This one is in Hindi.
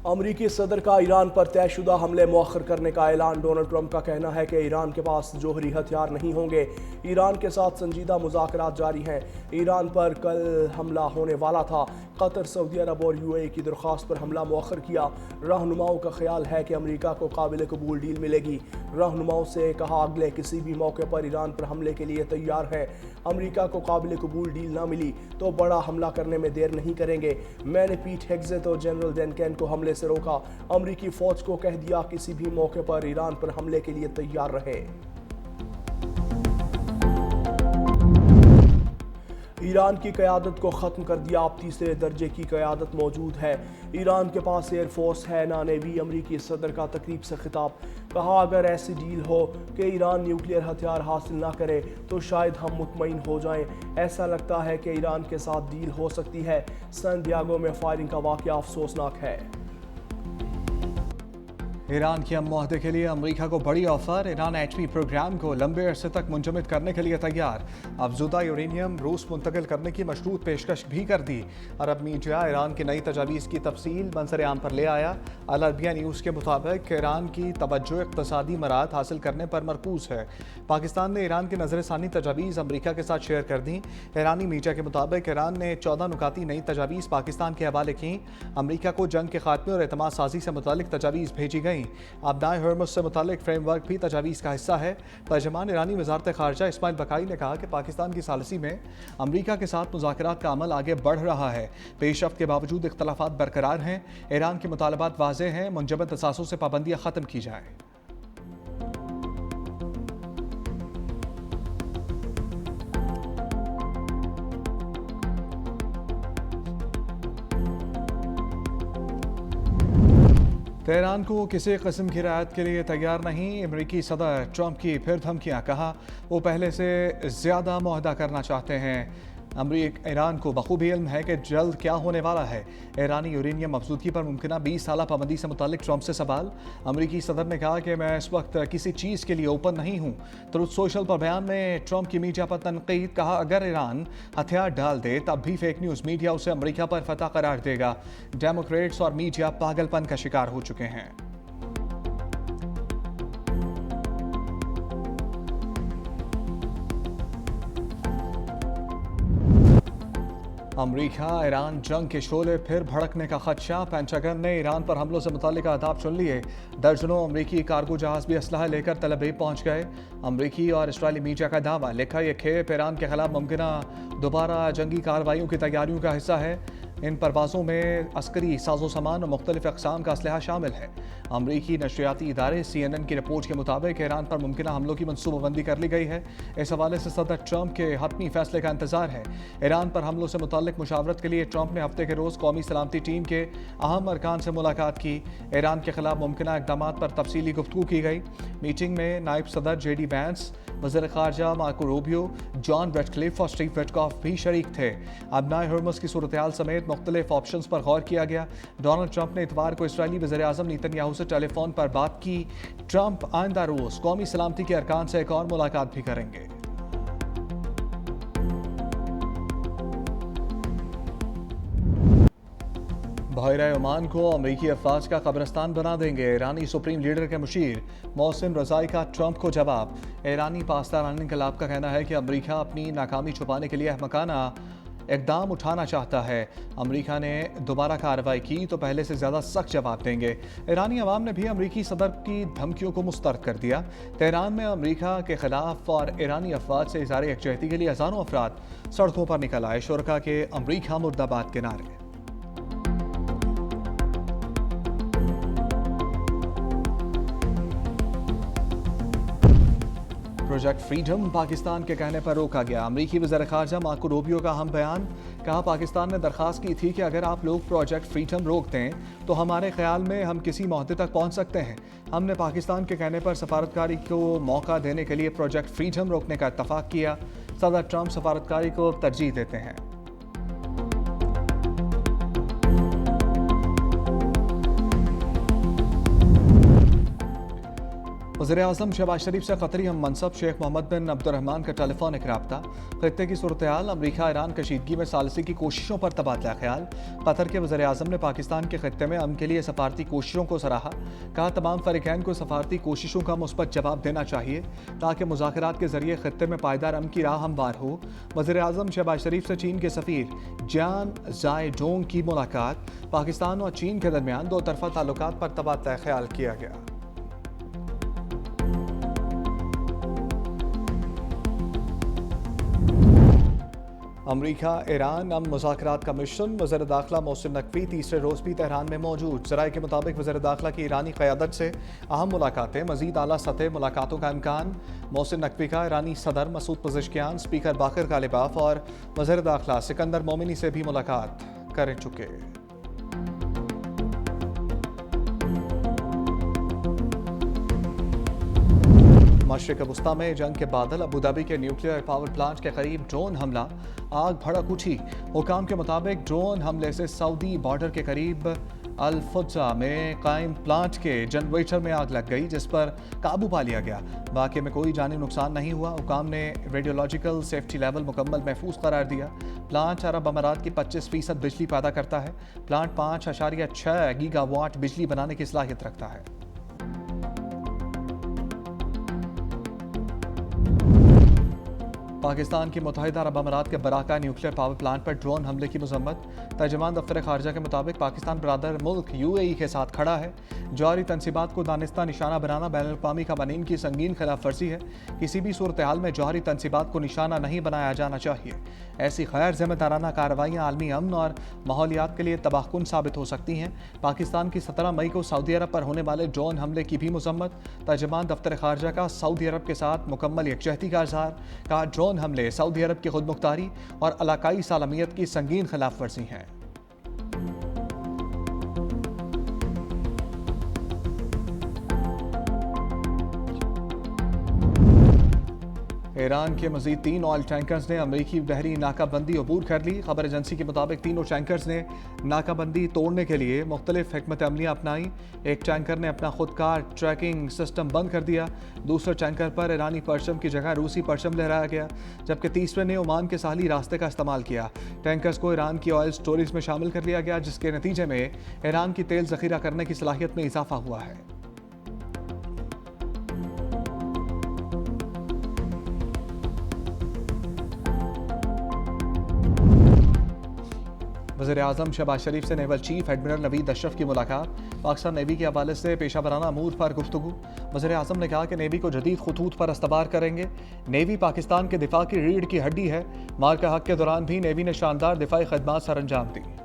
अमरीकी सदर का ईरान पर तयशुदा हमले मौखर करने का ऐलान। डोनाल्ड ट्रंप का कहना है कि ईरान के पास जोहरी हथियार नहीं होंगे। ईरान के साथ संजीदा मुज़ाकरात जारी हैं। ईरान पर कल हमला होने वाला था। कतर, सऊदी अरब और यूएई की दरख्वास्त पर हमला मौखर किया। रहनुमाओं का ख्याल है कि अमरीका को काबिल कबूल डील मिलेगी। रहनुमाओं से कहा अगले किसी भी मौके पर ईरान पर हमले के लिए तैयार है। अमरीका को काबिल कबूल डील ना मिली तो बड़ा हमला करने में देर नहीं करेंगे। मैंने पीट हेग्जेट और जनरल डेनकन को हमले से रोका। अमरीकी फौज को कह दिया किसी भी मौके पर ईरान पर हमले के लिए तैयार रहे। ईरान की क़यादत को ख़त्म कर दिया। अब तीसरे दर्जे की क़यादत मौजूद है। ईरान के पास एयरफोर्स है ना नेवी। अमरीकी सदर का तकरीब से खिताब। कहा अगर ऐसी डील हो कि ईरान न्यूक्लियर हथियार हासिल ना करे तो शायद हम मुतमईन हो जाएं। ऐसा लगता है कि ईरान के साथ डील हो सकती है। सैन डियागो में फायरिंग का वाक़या अफसोसनाक है। ईरान की हम मुआहदे के लिए अमरीका को बड़ी ऑफर। ईरान एटमी प्रोग्राम को लंबे अरसे तक मुंजमद करने के लिए तैयार। अफजुदा यूरेनियम रूस मुंतकिल करने की मशरूत पेशकश भी कर दी। अरब मीडिया ईरान की नई तजावीज़ की तफसील मंजर आम पर ले आया। अल अरबिया न्यूज़ के मुताबिक ईरान की तवज्जो इक़्तिसादी मराद हासिल करने पर मरकूज है। पाकिस्तान ने ईरान की नज़रसानी तजावीज़ अमरीका के साथ शेयर कर दी। ईरानी मीडिया के मुताबिक ईरान ने 14 नुकाती नई तजावीज़ पाकिस्तान के हवाले की। अमरीका को जंग के खात्मे और एतमाद साजी से मुतालिक तजावीज़ भेजी गई। अबनाए हर्मुज़ से मुतालिक फ्रेमवर्क भी तजावीज़ का हिस्सा है। तर्जमान ईरानी वज़ारत ख़ारजा इस्माइल बकाई ने कहा कि पाकिस्तान की सालसी में अमरीका के साथ मुज़ाकरात का अमल आगे बढ़ रहा है। पेशरफ्त के बावजूद इख्तलाफात बरकरार हैं। ईरान के मुतालबात वाज़ेह हैं। मुंजमद असासों से पाबंदियाँ ख़त्म की जाएँ। तेहरान को किसी किस्म की रियायत के लिए तैयार नहीं। अमरीकी सदर ट्रंप की फिर धमकियां। कहा वो पहले से ज़्यादा मुआहदा करना चाहते हैं। ईरान को बखूबी इल्म है कि जल्द क्या होने वाला है। ईरानी यूरेनियम मफसूदगी पर मुमकिन 20 साल पाबंदी से मुतालिक ट्रंप से सवाल। अमरीकी सदर ने कहा कि मैं इस वक्त किसी चीज़ के लिए ओपन नहीं हूँ। ट्रुथ सोशल पर बयान में ट्रंप की मीडिया पर तनकीद। कहा अगर ईरान हथियार डाल दे तब भी फेक न्यूज़ मीडिया उसे अमरीका पर फतह करार देगा। डेमोक्रेट्स और मीडिया पागलपन का शिकार हो चुके हैं। अमरीका ईरान जंग के शोले फिर भड़कने का खदशा। पेंटागन ने ईरान पर हमलों से मुतालिक आदाब चुन लिए। दर्जनों अमरीकी कार्गो जहाज भी असलहा लेकर तल अबीब पहुंच गए। अमरीकी और इस्राईली मीडिया का दावा। लिखा यह खेप ईरान के खिलाफ मुमकिना दोबारा जंगी कार्रवाइयों की तैयारियों का हिस्सा है। इन परवाज़ों में अस्करी साजो सामान और मुख्तलिफ अक़साम का असलहा शामिल है। अमरीकी नशरियाती इदारे CNN की रिपोर्ट के मुताबिक ईरान पर मुमकिन हमलों की मनसूबाबंदी कर ली गई है। इस हवाले से सदर ट्रंप के हतमी फैसले का इंतजार है। ईरान पर हमलों से मुताल्लिक मुशावरत के लिए ट्रंप ने हफ्ते के रोज़ कौमी सलामती टीम के अहम अरकान से मुलाकात की। ईरान के खिलाफ मुमकिन इक़दाम पर तफसीली गुफ्तगू की गई। मीटिंग में नायब सदर JD वैंस, वज़ीर ख़ारजा मार्को रूबियो, जॉन रेडक्लिफ और स्टीव विटकॉफ भी शरीक थे। अबनाए हर्मुज़ की सूरत हाल समेत मुख्तलिफ ऑप्शंस पर गौर किया गया। डोनाल्ड ट्रंप ने इतवार को इस्राईली वज़ीर आज़म नेतन्याहू से टेलीफोन पर बात की। ट्रंप आइंदा रोज़ कौमी सलामती के अरकान से एक और मुलाकात भी करेंगे। बहरा ओमान को अमरीकी अफवाज का कब्रिस्तान बना देंगे। ईरानी सुप्रीम लीडर के मुशीर मोहसिन रज़ाई का ट्रंप को जवाब। ईरानी पासदारान इनकलाब का कहना है कि अमरीका अपनी नाकामी छुपाने के लिए अहमकाना इक़दाम उठाना चाहता है। अमरीका ने दोबारा कार्रवाई की तो पहले से ज़्यादा सख्त जवाब देंगे। ईरानी अवाम ने भी अमरीकी सदर की धमकियों को मुस्तरद कर दिया। तेहरान में अमरीका के खिलाफ और ईरानी अफवाज से इज़हार यकजहती के लिए हज़ारों अफराद सड़कों पर निकल आए। शुरका के अमरीका मुर्दाबाद के नारे। प्रोजेक्ट फ्रीडम पाकिस्तान के कहने पर रोका गया। अमरीकी वज़ीर ख़ारजा मार्को रूबियो का अहम बयान। कहा पाकिस्तान ने दरख्वास्त की थी कि अगर आप लोग प्रोजेक्ट फ्रीडम रोक दें तो हमारे ख्याल में हम किसी मुआहदे तक पहुंच सकते हैं। हमने पाकिस्तान के कहने पर सफारतकारी को मौका देने के लिए प्रोजेक्ट फ्रीडम रोकने का इत्तफाक किया। सदर ट्रंप सफारतकारी को तरजीह देते हैं। वज़ीर-ए-आज़म शहबाज शरीफ से क़तरी हम मनसब शेख मोहम्मद बिन अब्दुर्रहमान का टेलीफोनिक रब्ता, खित्ते की सूरत-ए-हाल, अमरीका ईरान कशीदगी में सालिसी की कोशिशों पर तबादला ख्याल। कतर के वज़ीर-ए-आज़म ने पाकिस्तान के खित्ते में अमन के लिए सफारती कोशिशों को सराहा। कहा तमाम फ़रीक़ैन को सफारती कोशिशों का मुस्बत जवाब देना चाहिए ताकि मुज़ाकरात के ज़रिए खित्ते में पायदार अमन की राह हमवार हो। वज़ीर-ए-आज़म शहबाज शरीफ से चीन के सफ़ीर जियान ज़ाइडोंग की मुलाकात। पाकिस्तान और चीन के दरमियान दो तरफ़ा ताल्लुकात पर तबादला ख्याल किया गया। अमरीका ईरान अमन मुज़ाकरात का मिशन। वज़ीर दाखिला मोहसिन नकवी तीसरे रोज़ भी तेहरान में मौजूद। ज़राए के मुताबिक वज़ीर दाखिला की ईरानी क़यादत से अहम मुलाकातें, मज़ीद आला सतह मुलाकातों का इम्कान। मोहसिन नकवी का ईरानी सदर मसूद पज़ेश्कियान, स्पीकर बाक़िर गालिबाफ और वज़ीर दाखिला सिकंदर मोमिनी से भी मुलाकात कर चुके। मशरिक़ वस्ता में जंग के बादल, अबू धाबी के न्यूक्लियर पावर प्लांट के करीब ड्रोन हमला, आग भड़क उठी। हुकाम के मुताबिक ड्रोन हमले से सऊदी बॉर्डर के करीब अल-फुत्जा में कायम प्लांट के जनरेटर में आग लग गई, जिस पर काबू पा लिया गया। वाक़े में कोई जानी नुकसान नहीं हुआ। हुकाम ने रेडियोलॉजिकल सेफ्टी लेवल मुकम्मल महफूज करार दिया। प्लांट अरब अमारात की 25% बिजली पैदा करता है। प्लांट 5.6 गीगावाट बिजली बनाने की सलाहियत रखता है। पाकिस्तान की मुत्तहिदा अरब अमारात के बराका न्यूक्लियर पावर प्लांट पर ड्रोन हमले की मजम्मत। तर्जुमान दफ्तर खारजा के मुताबिक पाकिस्तान बरादर मुल्क UAE के साथ खड़ा है। जारी तनसीबात को दानिस्ता निशाना बनाना बैनुल-अक़वामी क़वानीन की संगीन खिलाफ वर्जी है। किसी भी सूरत हाल में जारी तनसीबात को निशाना नहीं बनाया जाना चाहिए। ऐसी गैर ज़िम्मेदाराना कार्रवाइयाँ आलमी अमन और माहौलियात के लिए तबाहकुन साबित हो सकती हैं। पाकिस्तान की 17 मई को सऊदी अरब पर होने वाले ड्रोन हमले की भी मजम्मत। तर्जुमान दफ्तर खारजा का सऊदी अरब के साथ मुकम्मल यकजहती का इज़हार। कहा ड्रोन हमले सऊदी अरब की खुदमुख्तारी और इलाकाई सालमियत की संगीन खिलाफ वर्जी हैं। ईरान के मजीद 3 ऑयल टैंकर्स ने अमरीकी बहरी नाकाबंदी अबूर कर ली। खबर एजेंसी के मुताबिक तीनों टैंकर्स ने नाकाबंदी तोड़ने के लिए मुख्तलिफ हिकमत अमलियाँ अपनाई। एक टैंकर ने अपना खुद का ट्रैकिंग सिस्टम बंद कर दिया। दूसरे टैंकर पर ईरानी परचम की जगह रूसी परचम लहराया गया, जबकि तीसरे ने ओमान के साहली रास्ते का इस्तेमाल किया। टैंकर्स को ईरान की ऑयल स्टोरेज में शामिल कर लिया गया, जिसके नतीजे में ईरान की तेल ज़ख़ीरा करने की सलाहियत में इजाफा हुआ है। वज़ीर-ए-आज़म शहबाज शरीफ से naval chief admiral Naveed Ashraf की मुलाकात। पाकिस्तान नेवी के हवाले से पेशा वराना अमूर पर गुफ्तगू। वज़ीर-ए-आज़म ने कहा कि नेवी को जदीद खतूत पर इस्तबार करेंगे। नेवी पाकिस्तान के दिफा की रीढ़ की हड्डी है। मार्का हक के दौरान भी नेवी ने शानदार दिफाई खदमात सर अंजाम दी।